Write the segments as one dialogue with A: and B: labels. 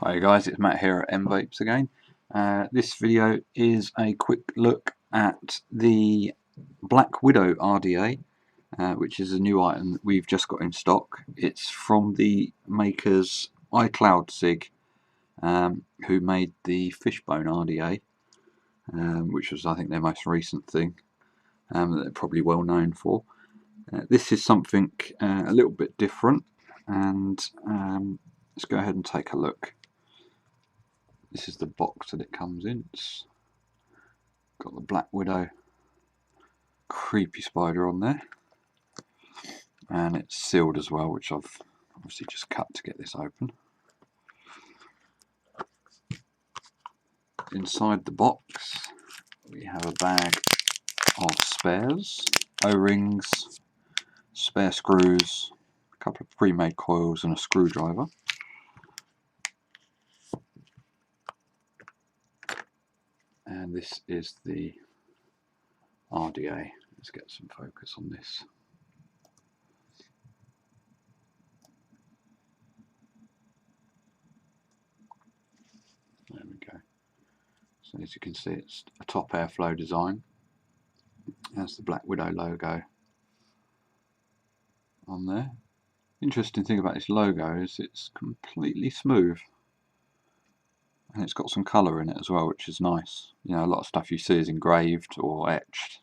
A: Hi guys, it's Matt here at M-vapes again. This video is a quick look at the Black Widow RDA, which is a new item that we've just got in stock. It's from the makers Icloudcig, who made the fishbone RDA, which was I think their most recent thing that they're probably well known for. This is something a little bit different, and let's go ahead and take a look. This is the box that it comes in. It's got the Black Widow creepy spider on there, and it's sealed as well, which I've obviously just cut to get this open. Inside the box we have a bag of spares, O-rings, spare screws, a couple of pre-made coils and a screwdriver. And this is the RDA. Let's get some focus on this. There we go. So as you can see, it's a top airflow design. There's the Black Widow logo on there. Interesting thing about this logo is it's completely smooth. And it's got some colour in it as well, which is nice. You know, a lot of stuff you see is engraved or etched.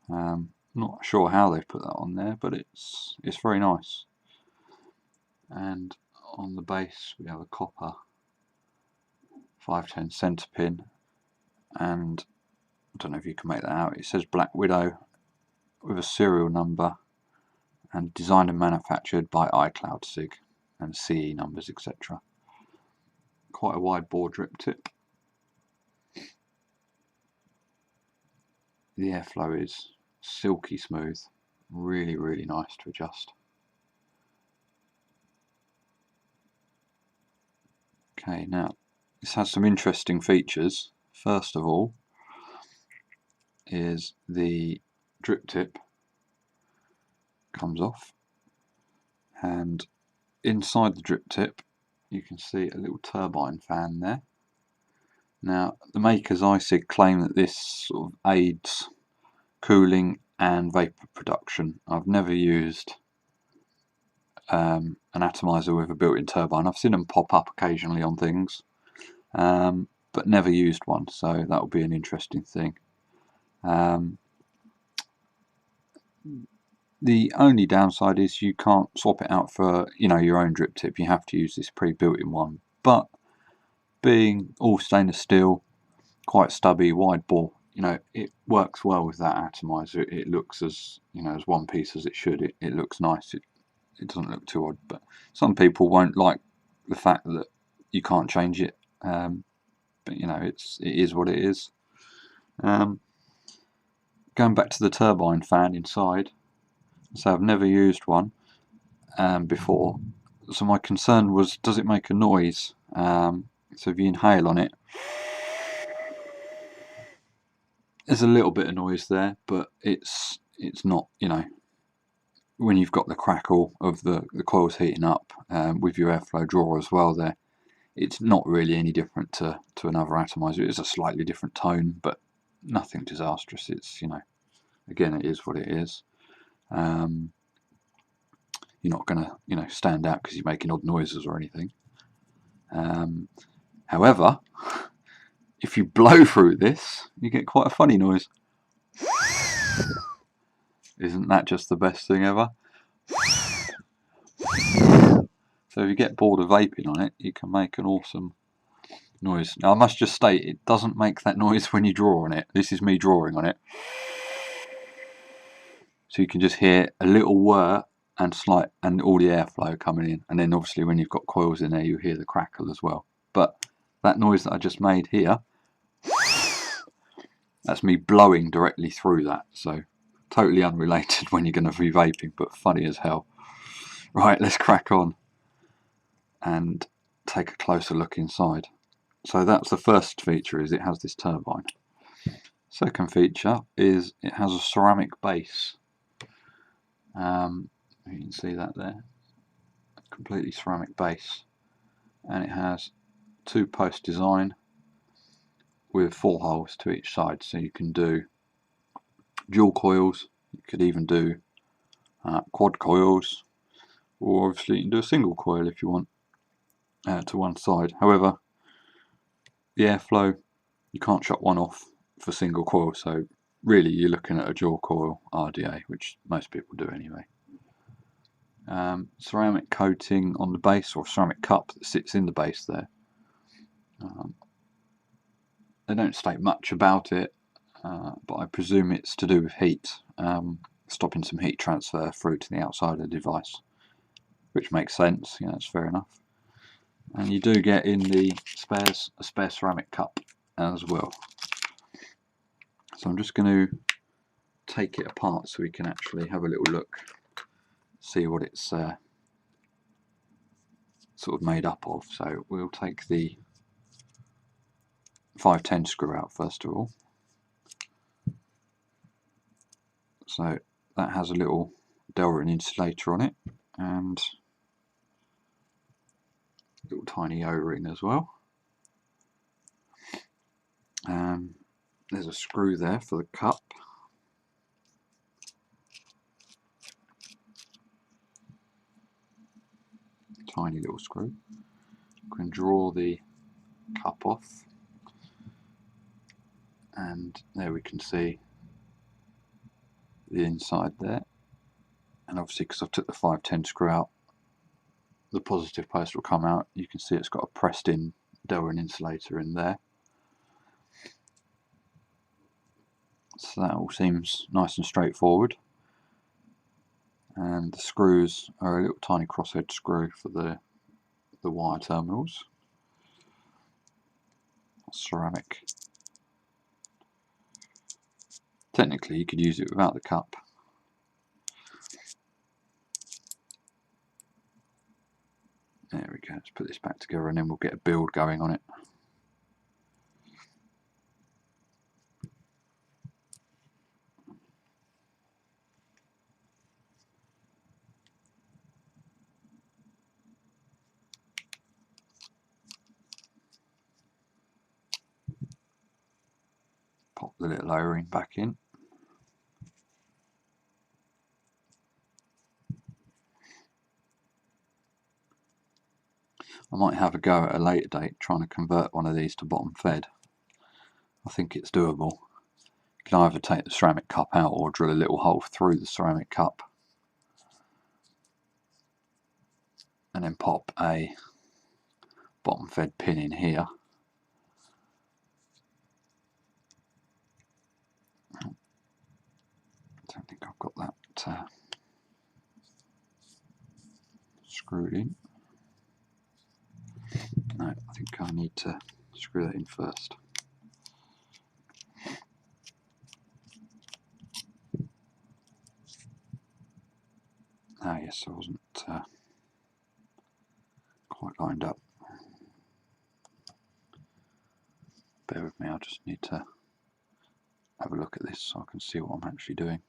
A: Not sure how they put that on there, but it's very nice. And on the base we have a copper 510 centre pin, and I don't know if you can make that out. It says Black Widow with a serial number and designed and manufactured by Icloudcig and CE numbers, etc. Quite a wide bore drip tip. The airflow is silky smooth, really nice to adjust. Okay, now this has some interesting features. First of all is the drip tip comes off, and inside the drip tip you can see a little turbine fan there. Now the makers Icloudcig claim that this sort of aids cooling and vapor production. I've never used an atomizer with a built-in turbine. I've seen them pop up occasionally on things, but never used one, so that will be an interesting thing. The only downside is you can't swap it out for, you know, your own drip tip. You have to use this pre-built-in one, but being all stainless steel, quite stubby, wide bore, you know, it works well with that atomizer. It looks as, you know, as one piece as it should. It looks nice. It doesn't look too odd, but some people won't like the fact that you can't change it. But you know, it is what it is. Going back to the turbine fan inside, so I've never used one before. So my concern was, does it make a noise? So if you inhale on it, there's a little bit of noise there, but it's not, you know, when you've got the crackle of the coils heating up with your airflow drawer as well there, it's not really any different to another atomizer. It's a slightly different tone, but nothing disastrous. It's, you know, again, it is what it is. You're not going to, you know, stand out because you're making odd noises or anything. However, if you blow through this, you get quite a funny noise. Isn't that just the best thing ever? So if you get bored of vaping on it, you can make an awesome noise. Now I must just state, it doesn't make that noise when you draw on it. This is me drawing on it. So you can just hear a little whir and all the airflow coming in. And then obviously when you've got coils in there, you hear the crackle as well. But that noise that I just made here, that's me blowing directly through that. So totally unrelated when you're going to be vaping, but funny as hell. Right, let's crack on and take a closer look inside. So that's the first feature, is it has this turbine. Second feature is it has a ceramic base. You can see that there, completely ceramic base, and it has 2-post design with 4 holes to each side, so you can do dual coils, you could even do quad coils, or obviously you can do a single coil if you want to one side. However, the airflow, you can't shut one off for single coil, so really you're looking at a dual coil RDA, which most people do anyway. Ceramic coating on the base, or ceramic cup that sits in the base there. They don't state much about it, but I presume it's to do with heat, stopping some heat transfer through to the outside of the device, which makes sense, you know, it's fair enough. And you do get in the spares a spare ceramic cup as well. So I'm just going to take it apart so we can actually have a little look, see what it's sort of made up of. So we'll take the 510 screw out first of all. So that has a little Delrin insulator on it, and a little tiny O-ring as well. There's a screw there for the cup. Tiny little screw. You can draw the cup off, and there we can see the inside there. And obviously, because I've took the 510 screw out, the positive post will come out. You can see it's got a pressed in Delrin insulator in there. So that all seems nice and straightforward. And the screws are a little tiny crosshead screw for the wire terminals. Ceramic. Technically you could use it without the cup. There we go, let's put this back together and then we'll get a build going on it. Pop the little O-ring back in. I might have a go at a later date trying to convert one of these to bottom fed. I think it's doable. You can either take the ceramic cup out or drill a little hole through the ceramic cup and then pop a bottom fed pin in here. I don't think I've got that screwed in. No, I think I need to screw that in first. Ah yes, I wasn't quite lined up. Bear with me, I just need to have a look at this so I can see what I'm actually doing.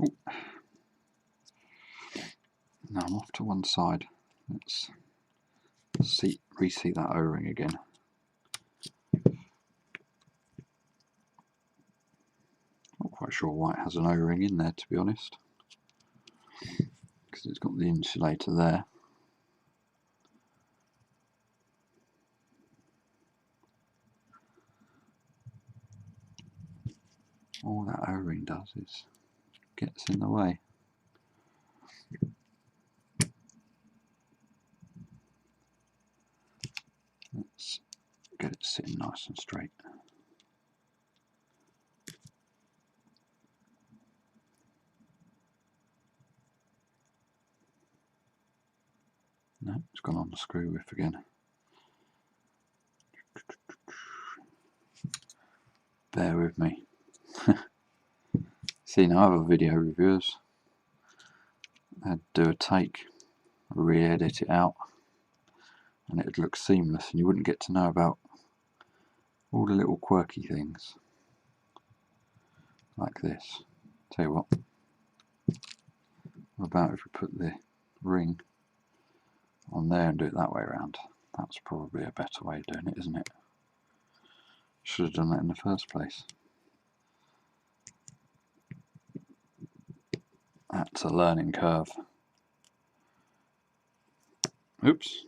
A: Ooh. Now I'm off to one side. Let's reseat that O-ring again. Not quite sure why it has an O-ring in there, to be honest, because it's got the insulator there. All that O-ring does is gets in the way. Let's get it sitting nice and straight. No, it's gone on the screw whiff again. Bear with me. seen other video reviewers, I'd do a take, re-edit it out, and it'd look seamless, and you wouldn't get to know about all the little quirky things like this. Tell you what about if we put the ring on there and do it that way around? That's probably a better way of doing it, isn't it? Should have done that in the first place. That's a learning curve. Oops.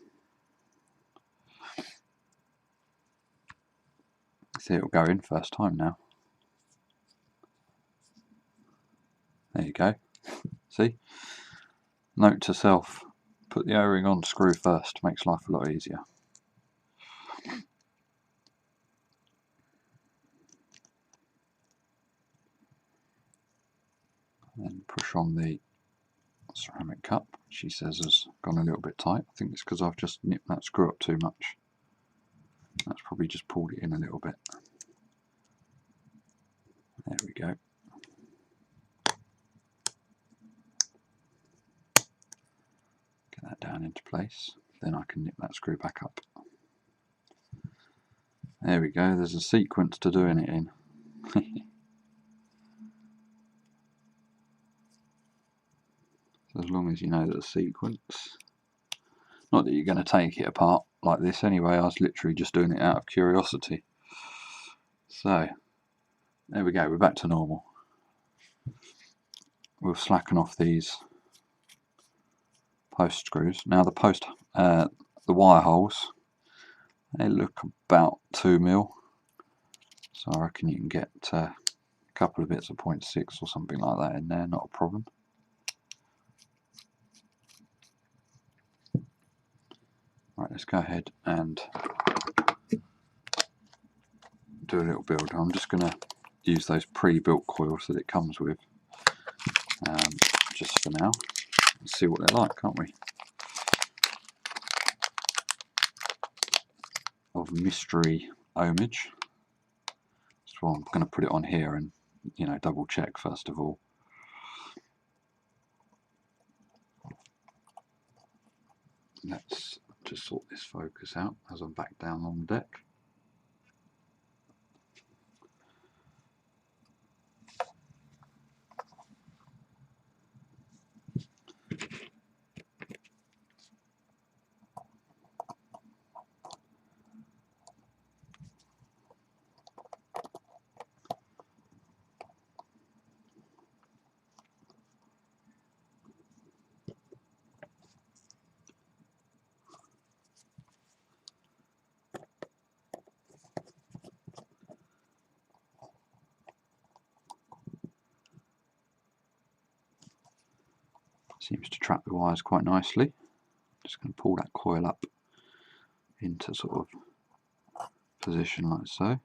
A: See, it'll go in first time now. There you go. See? Note to self, put the O-ring on screw first, makes life a lot easier. Then push on the ceramic cup, she says has gone a little bit tight. I think it's because I've just nipped that screw up too much. That's probably just pulled it in a little bit. There we go. Get that down into place. Then I can nip that screw back up. There we go, there's a sequence to doing it in. So as long as you know the sequence. Not that you're going to take it apart like this anyway, I was literally just doing it out of curiosity. So, there we go, we're back to normal. We'll slacken off these post screws. Now the wire holes, they look about 2mm, so I reckon you can get a couple of bits of 0.6 or something like that in there, not a problem. Right, let's go ahead and do a little build. I'm just going to use those pre-built coils that it comes with, just for now. Let's see what they're like, can't we? Of mystery ohmage. So I'm going to put it on here and, you know, double check first of all. Let's just sort this focus out as I'm back down on the deck. Seems to trap the wires quite nicely. Just going to pull that coil up into sort of position like so.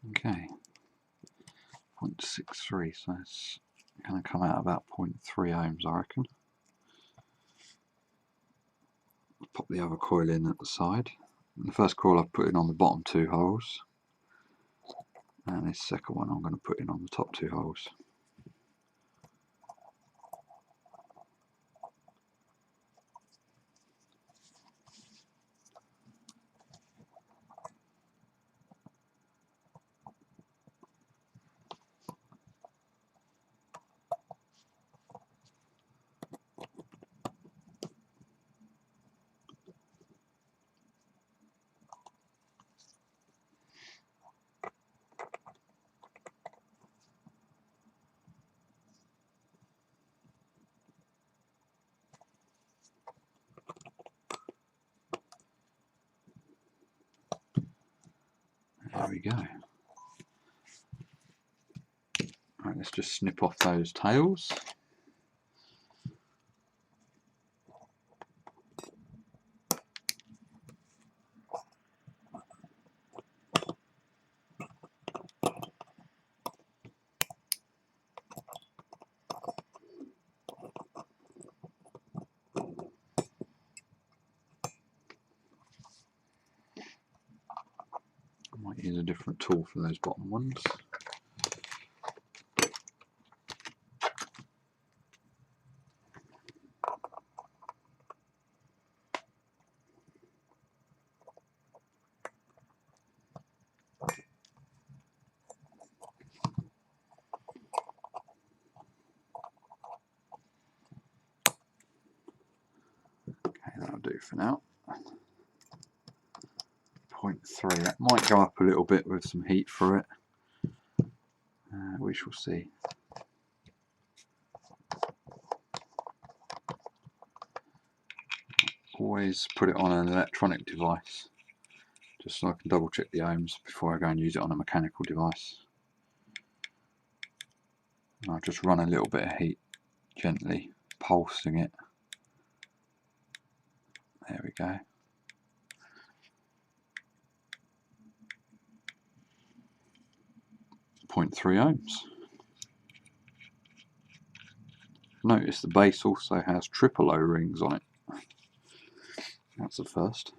A: Okay, 0.63, so it's going to come out about 0.3 ohms, I reckon. Pop the other coil in at the side. The first coil I've put in on the bottom 2 holes, and this second one I'm going to put in on the top 2 holes. There we go. Right, let's just snip off those tails. use a different tool for those bottom ones. Okay, that'll do for now. 0.3, that might go up a little bit with some heat through it. We shall see. Always put it on an electronic device, just so I can double check the ohms before I go and use it on a mechanical device. And I'll just run a little bit of heat, gently pulsing it. There we go. .3 ohms. Notice the base also has triple O-rings on it. That's the first.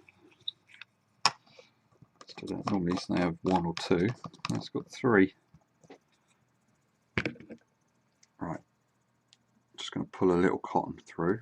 A: So normally they have 1 or 2. That's got 3. Right. Just going to pull a little cotton through.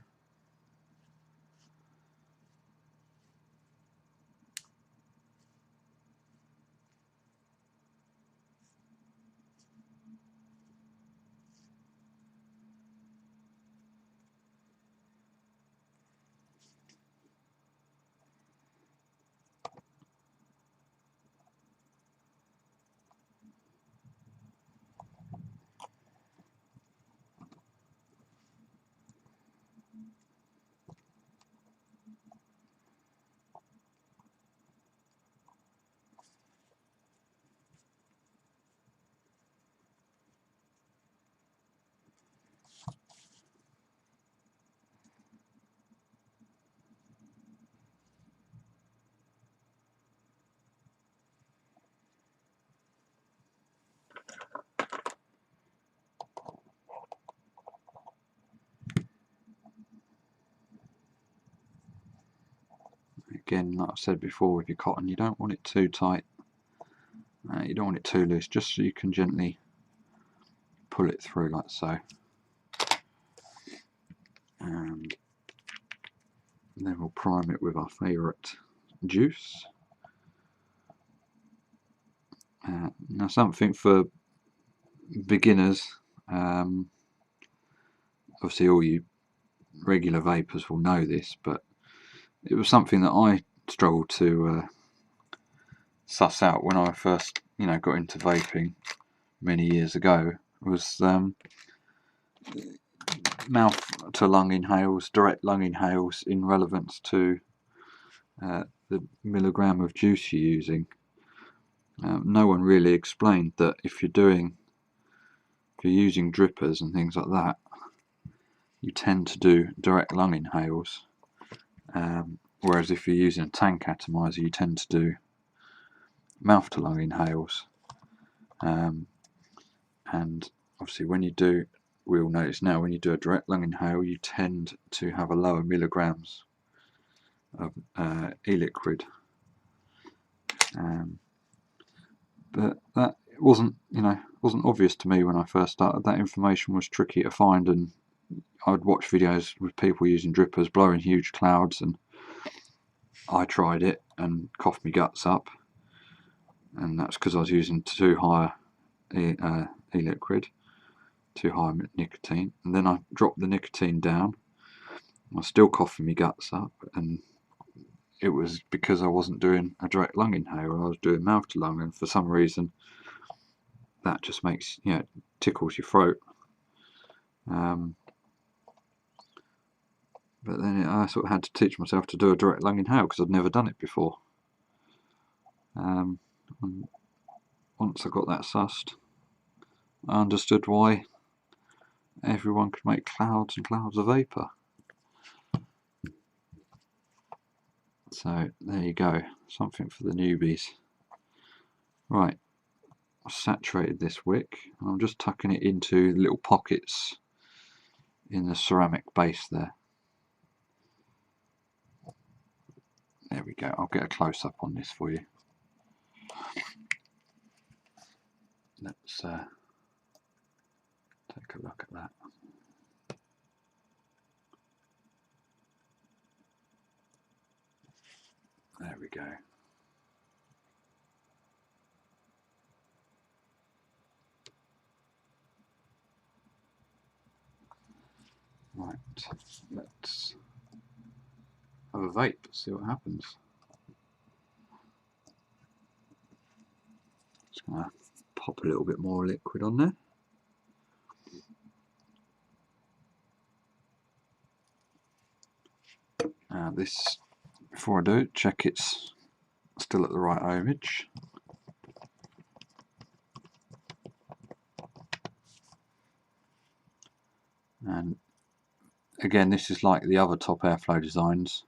A: Again, like I said before with your cotton, you don't want it too tight. You don't want it too loose, just so you can gently pull it through like so. And then we'll prime it with our favourite juice. Now something for beginners, obviously all you regular vapors will know this, but it was something that I struggled to suss out when I first got into vaping many years ago, was mouth to lung inhales, direct lung inhales in relevance to the milligram of juice you're using. No one really explained that if you're using drippers and things like that, you tend to do direct lung inhales, whereas if you're using a tank atomizer, you tend to do mouth to lung inhales. And obviously when you do, we'll notice now, when you do a direct lung inhale, you tend to have a lower milligrams of e-liquid. But that wasn't obvious to me when I first started. That information was tricky to find, and I'd watch videos with people using drippers blowing huge clouds, and I tried it and coughed my guts up, and that's because I was using too high e-liquid, too high nicotine. And then I dropped the nicotine down, I was still coughing my guts up, and it was because I wasn't doing a direct lung inhale, I was doing mouth to lung, and for some reason that just makes, tickles your throat. But then I sort of had to teach myself to do a direct lung inhale because I'd never done it before. And once I got that sussed, I understood why everyone could make clouds and clouds of vapour. So there you go, something for the newbies. Right, I've saturated this wick, and I'm just tucking it into little pockets in the ceramic base there. There we go, I'll get a close-up on this for you. let's take a look at that. There we go. Right, let's have a vape, see what happens. Just going to pop a little bit more liquid on there. This, before I do it, check it's still at the right ohmage. And again, this is like the other top airflow designs.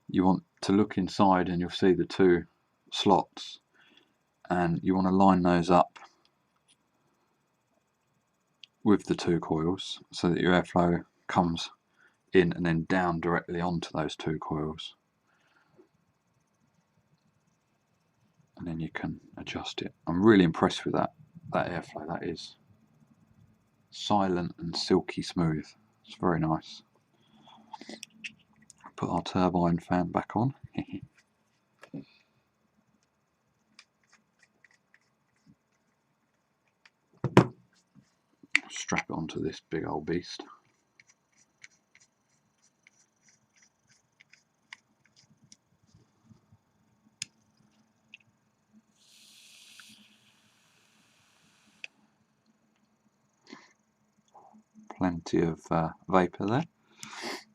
A: You want to look inside and you'll see the two slots, and you want to line those up with the two coils so that your airflow comes in and then down directly onto those two coils, and then you can adjust it. I'm really impressed with that airflow. That is silent and silky smooth. It's very nice. Put our turbine fan back on. Strap it onto this big old beast. Plenty of vapour there.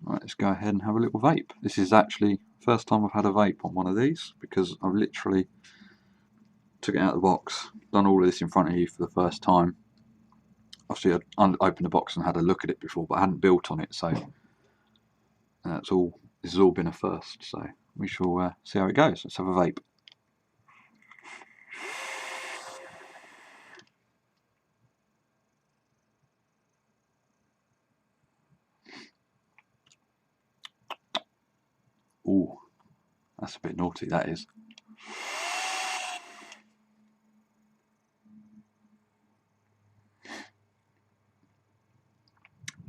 A: Right, let's go ahead and have a little vape. This is actually the first time I've had a vape on one of these, because I've literally took it out of the box, done all of this in front of you for the first time. Obviously I'd opened the box and had a look at it before, but I hadn't built on it, so this has all been a first, so we shall see how it goes. Let's have a vape. Ooh, that's a bit naughty, that is.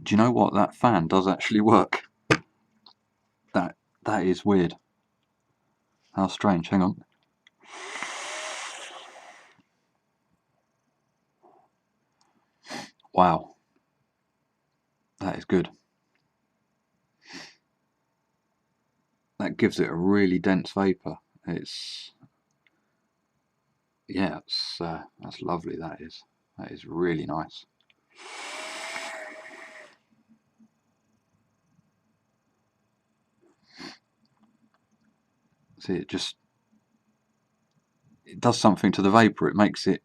A: Do you know what? That fan does actually work. That is weird. How strange. Hang on. Wow. That is good. That gives it a really dense vapour. It's, yeah, that's lovely. That is really nice. See, it does something to the vapour. It makes it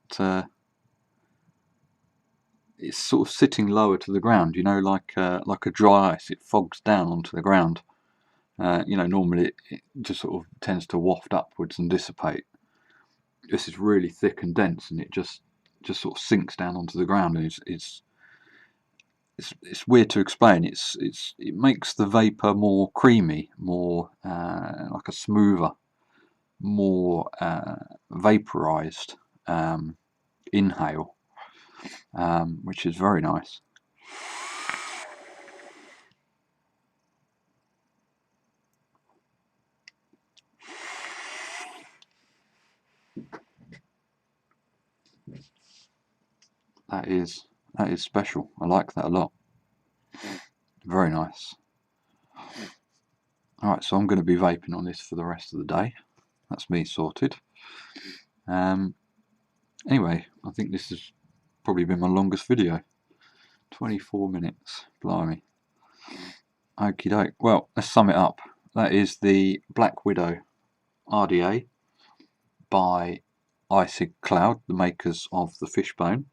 A: it's sort of sitting lower to the ground. You know, like a dry ice. It fogs down onto the ground. You know, normally it just sort of tends to waft upwards and dissipate. This is really thick and dense, and it just sort of sinks down onto the ground, and it's weird to explain. It makes the vapor more creamy, more like a smoother, more vaporized inhale, which is very nice. That is special. I like that a lot. Very nice. Alright, so I'm going to be vaping on this for the rest of the day. That's me sorted. Anyway, I think this has probably been my longest video. 24 minutes. Blimey. Okie doke. Well, let's sum it up. That is the Black Widow RDA by Icloudcig, the makers of the fishbone.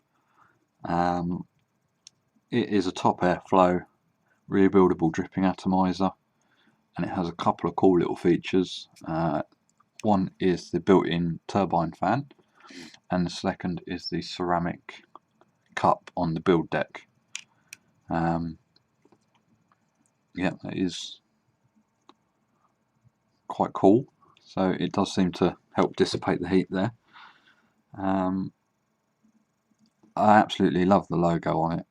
A: It is a top airflow rebuildable dripping atomizer, and it has a couple of cool little features. One is the built-in turbine fan, and the second is the ceramic cup on the build deck. Yeah, that is quite cool. So it does seem to help dissipate the heat there. I absolutely love the logo on it,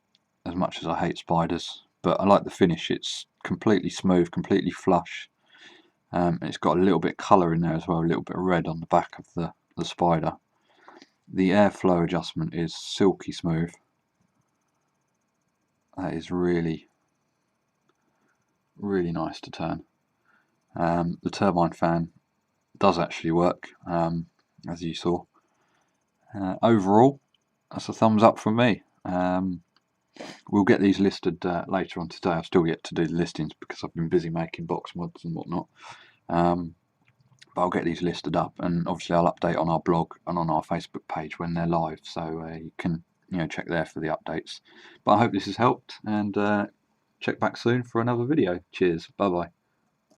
A: as much as I hate spiders, but I like the finish. It's completely smooth, completely flush. It's got a little bit of colour in there as well, a little bit of red on the back of the spider. The airflow adjustment is silky smooth. That is really, really nice to turn. The turbine fan does actually work, as you saw. Overall, that's a thumbs up from me. We'll get these listed later on today. I've still yet to do the listings because I've been busy making box mods and whatnot. But I'll get these listed up, and obviously I'll update on our blog and on our Facebook page when they're live, so you can check there for the updates. But I hope this has helped, and check back soon for another video. Cheers, bye bye.